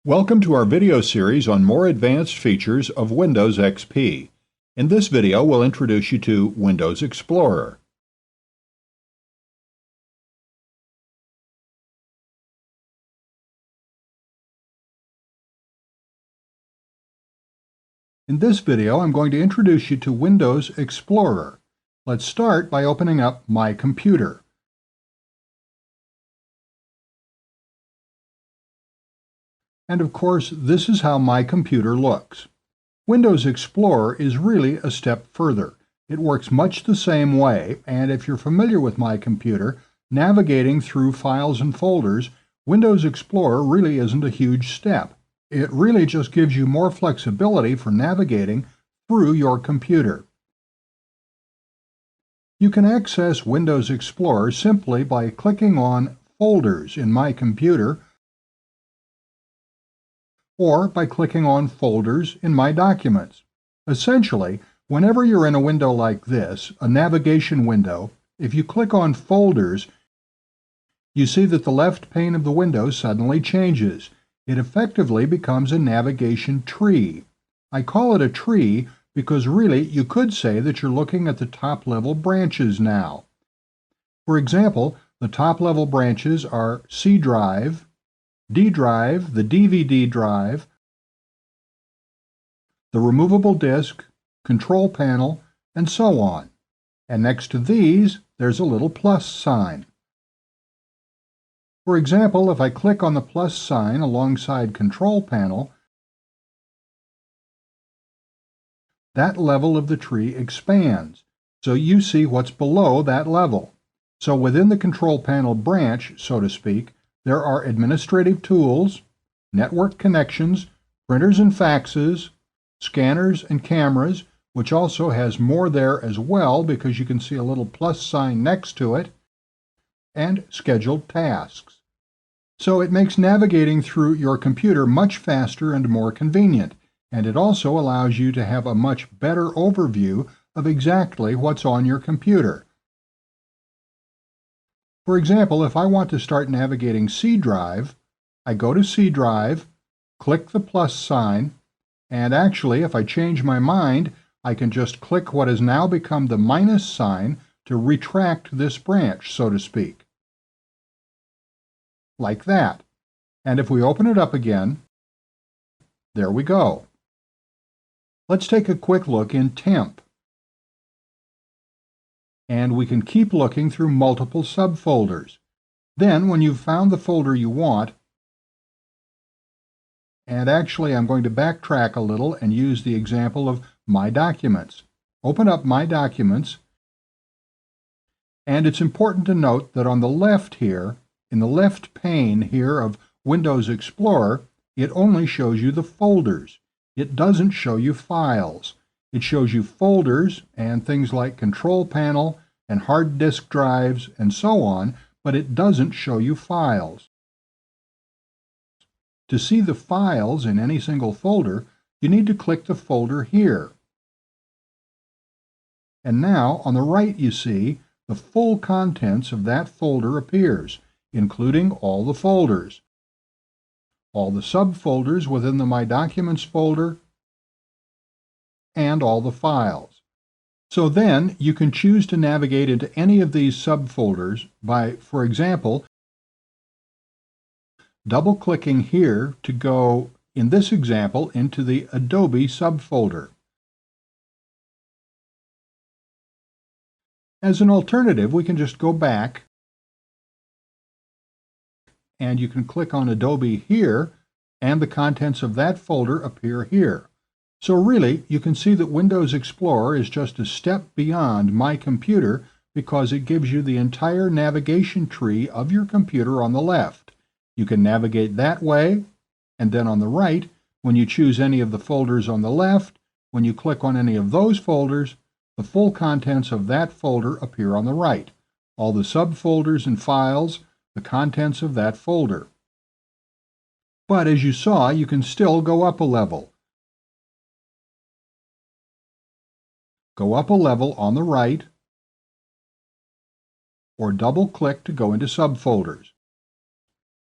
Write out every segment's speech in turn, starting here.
Welcome to our video series on more advanced features of Windows XP. In this video, we'll introduce you to Windows Explorer. In this video, I'm going to introduce you to Windows Explorer. Let's start by opening up My Computer. And of course, this is how My Computer looks. Windows Explorer is really a step further. It works much the same way, and if you're familiar with My Computer, navigating through files and folders, Windows Explorer really isn't a huge step. It really just gives you more flexibility for navigating through your computer. You can access Windows Explorer simply by clicking on Folders in My Computer or by clicking on Folders in My Documents. Essentially, whenever you're in a window like this, a navigation window, if you click on Folders, you see that the left pane of the window suddenly changes. It effectively becomes a navigation tree. I call it a tree because really you could say that you're looking at the top-level branches now. For example, the top-level branches are C drive, D drive, the DVD drive, the removable disk, control panel, and so on. And next to these, there's a little plus sign. For example, if I click on the plus sign alongside control panel, that level of the tree expands, so you see what's below that level. So within the control panel branch, so to speak, there are administrative tools, network connections, printers and faxes, scanners and cameras, which also has more there as well because you can see a little plus sign next to it, and scheduled tasks. So it makes navigating through your computer much faster and more convenient, and it also allows you to have a much better overview of exactly what's on your computer. For example, if I want to start navigating C drive, I go to C drive, click the plus sign, and actually, if I change my mind, I can just click what has now become the minus sign to retract this branch, so to speak. Like that. And if we open it up again, there we go. Let's take a quick look in Temp. And we can keep looking through multiple subfolders. Then, when you've found the folder you want, and actually I'm going to backtrack a little and use the example of My Documents. Open up My Documents, and it's important to note that on the left here, in the left pane here of Windows Explorer, it only shows you the folders. It doesn't show you files. It shows you folders and things like control panel and hard disk drives and so on, but it doesn't show you files. To see the files in any single folder, you need to click the folder here. And now, on the right, you see the full contents of that folder appears, including all the folders, all the subfolders within the My Documents folder, and all the files. So then you can choose to navigate into any of these subfolders by, for example, double-clicking here to go, in this example, into the Adobe subfolder. As an alternative, we can just go back and you can click on Adobe here and the contents of that folder appear here. So really, you can see that Windows Explorer is just a step beyond My Computer because it gives you the entire navigation tree of your computer on the left. You can navigate that way, and then on the right, when you choose any of the folders on the left, when you click on any of those folders, the full contents of that folder appear on the right. All the subfolders and files, the contents of that folder. But as you saw, you can still go up a level. Go up a level on the right, or double-click to go into subfolders.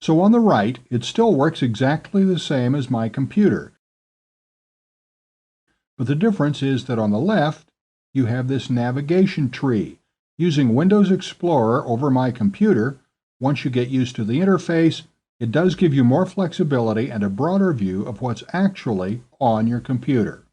So on the right, it still works exactly the same as My Computer. But the difference is that on the left, you have this navigation tree. Using Windows Explorer over My Computer, once you get used to the interface, it does give you more flexibility and a broader view of what's actually on your computer.